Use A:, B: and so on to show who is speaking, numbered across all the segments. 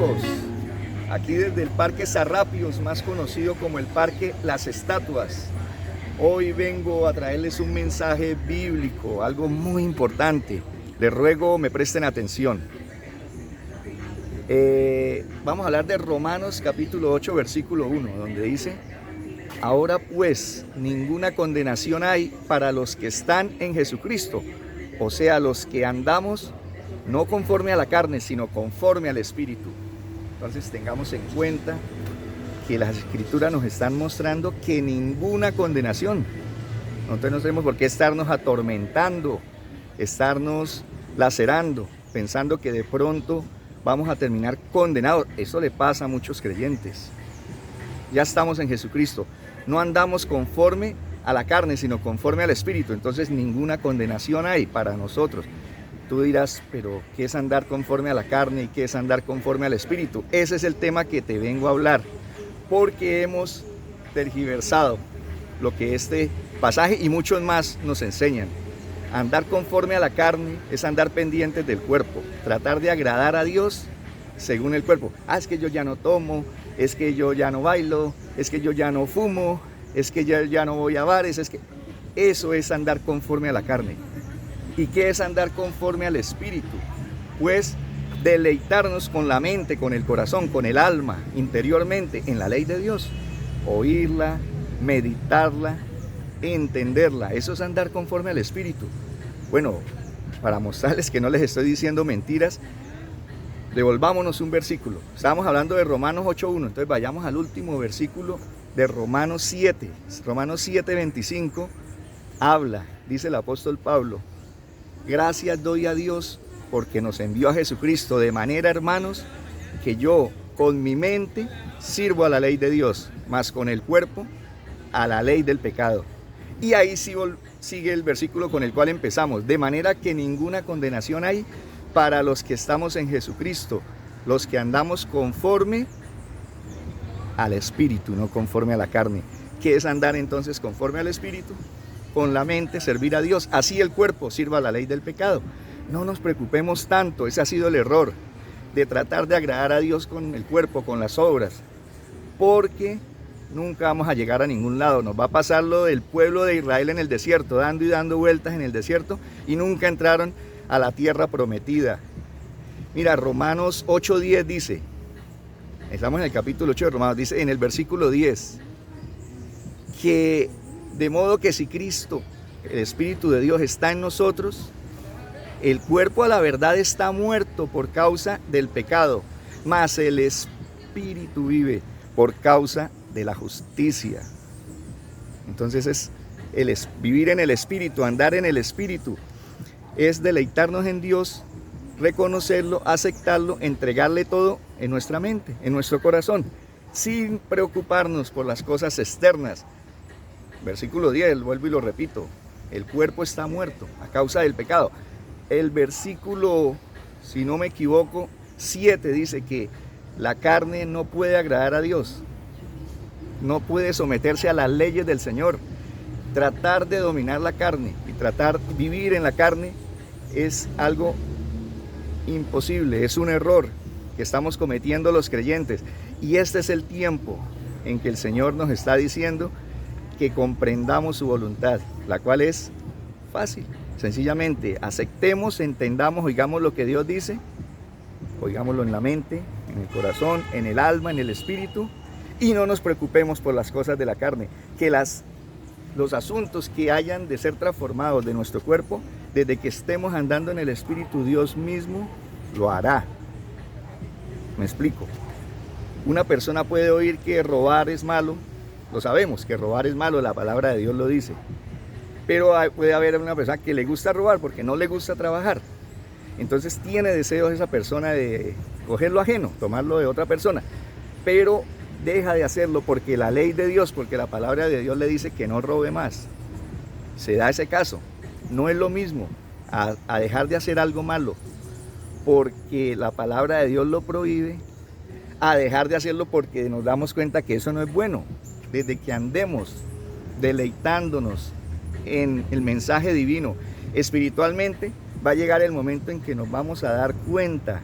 A: todos, aquí desde el Parque Sarrapios, más conocido como el Parque Las Estatuas. Hoy vengo a traerles un mensaje bíblico, algo muy importante. Les ruego me presten atención. Vamos a hablar de Romanos capítulo 8, versículo 1, donde dice: ahora pues, ninguna condenación hay para los que están en Jesucristo, o sea, los que andamos no conforme a la carne, sino conforme al Espíritu. Entonces tengamos en cuenta que las Escrituras nos están mostrando que ninguna condenación. Nosotros no tenemos por qué estarnos atormentando, estarnos lacerando, pensando que de pronto vamos a terminar condenados. Eso le pasa a muchos creyentes. Ya estamos en Jesucristo. No andamos conforme a la carne, sino conforme al Espíritu. Entonces ninguna condenación hay para nosotros. Tú dirás, pero ¿qué es andar conforme a la carne y qué es andar conforme al Espíritu? Ese es el tema que te vengo a hablar, porque hemos tergiversado lo que este pasaje y muchos más nos enseñan. Andar conforme a la carne es andar pendientes del cuerpo, tratar de agradar a Dios según el cuerpo. Es que yo ya no tomo, es que yo ya no bailo, es que yo ya no fumo, es que ya no voy a bares, es que eso es andar conforme a la carne. ¿Y qué es andar conforme al Espíritu? Pues deleitarnos con la mente, con el corazón, con el alma, interiormente, en la ley de Dios. Oírla, meditarla, entenderla. Eso es andar conforme al Espíritu. Bueno, para mostrarles que no les estoy diciendo mentiras, devolvámonos un versículo. Estábamos hablando de Romanos 8.1, entonces vayamos al último versículo de Romanos 7. Romanos 7.25 habla, dice el apóstol Pablo: gracias doy a Dios porque nos envió a Jesucristo, de manera, hermanos, que yo con mi mente sirvo a la ley de Dios, mas con el cuerpo a la ley del pecado. Y ahí sigue el versículo con el cual empezamos: de manera que ninguna condenación hay para los que estamos en Jesucristo, los que andamos conforme al Espíritu, no conforme a la carne. ¿Qué es andar entonces conforme al Espíritu? Con la mente servir a Dios, así el cuerpo sirva a la ley del pecado. No nos preocupemos tanto, ese ha sido el error, de tratar de agradar a Dios con el cuerpo, con las obras, porque nunca vamos a llegar a ningún lado. Nos va a pasar lo del pueblo de Israel en el desierto, dando y dando vueltas en el desierto, y nunca entraron a la tierra prometida. Mira, Romanos 8.10 dice, estamos en el capítulo 8 de Romanos, dice en el versículo 10, que de modo que si Cristo, el Espíritu de Dios, está en nosotros, el cuerpo a la verdad está muerto por causa del pecado, mas el Espíritu vive por causa de la justicia. Entonces es vivir en el Espíritu, andar en el Espíritu, es deleitarnos en Dios, reconocerlo, aceptarlo, entregarle todo en nuestra mente, en nuestro corazón, sin preocuparnos por las cosas externas. Versículo 10, vuelvo y lo repito: el cuerpo está muerto a causa del pecado. El versículo, si no me equivoco, 7 dice que la carne no puede agradar a Dios, no puede someterse a las leyes del Señor. Tratar de dominar la carne y tratar de vivir en la carne es algo imposible, es un error que estamos cometiendo los creyentes. Y este es el tiempo en que el Señor nos está diciendo que comprendamos su voluntad, la cual es fácil. Sencillamente aceptemos, entendamos, oigamos lo que Dios dice, oigámoslo en la mente, en el corazón, en el alma, en el espíritu, y no nos preocupemos por las cosas de la carne, que los asuntos que hayan de ser transformados de nuestro cuerpo, desde que estemos andando en el Espíritu, Dios mismo lo hará. Me explico. Una persona puede oír que robar es malo. Lo sabemos, que robar es malo, la palabra de Dios lo dice. Pero puede haber una persona que le gusta robar porque no le gusta trabajar. Entonces tiene deseos esa persona de coger lo ajeno, tomarlo de otra persona. Pero deja de hacerlo porque la ley de Dios, porque la palabra de Dios le dice que no robe más. Se da ese caso. No es lo mismo a dejar de hacer algo malo porque la palabra de Dios lo prohíbe, a dejar de hacerlo porque nos damos cuenta que eso no es bueno. Desde que andemos deleitándonos en el mensaje divino espiritualmente, va a llegar el momento en que nos vamos a dar cuenta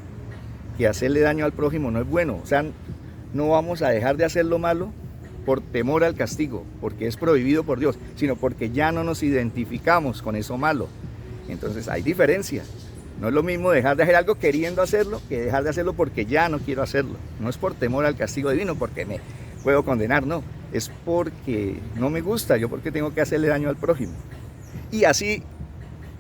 A: que hacerle daño al prójimo no es bueno. O sea, no vamos a dejar de hacer lo malo por temor al castigo, porque es prohibido por Dios, sino porque ya no nos identificamos con eso malo. Entonces hay diferencia. No es lo mismo dejar de hacer algo queriendo hacerlo que dejar de hacerlo porque ya no quiero hacerlo. No es por temor al castigo divino, porque me puedo condenar, no. Es porque no me gusta, yo porque tengo que hacerle daño al prójimo. Y así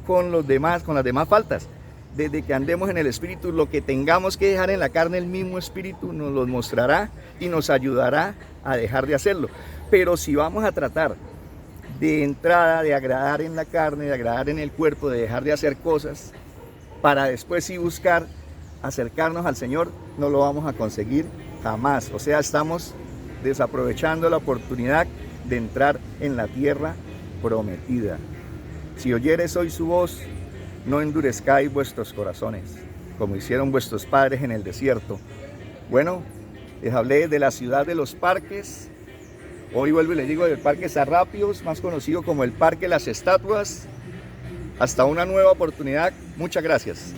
A: con los demás, con las demás faltas. Desde que andemos en el Espíritu, lo que tengamos que dejar en la carne, el mismo Espíritu nos lo mostrará y nos ayudará a dejar de hacerlo. Pero si vamos a tratar de entrada, de agradar en la carne, de agradar en el cuerpo, de dejar de hacer cosas, para después sí buscar acercarnos al Señor, no lo vamos a conseguir jamás. O sea, estamos desaprovechando la oportunidad de entrar en la tierra prometida. Si oyeres hoy su voz, no endurezcáis vuestros corazones, como hicieron vuestros padres en el desierto. Bueno, les hablé de la ciudad de los parques. Hoy vuelvo y les digo del Parque Sarrapios, más conocido como el Parque Las Estatuas. Hasta una nueva oportunidad. Muchas gracias.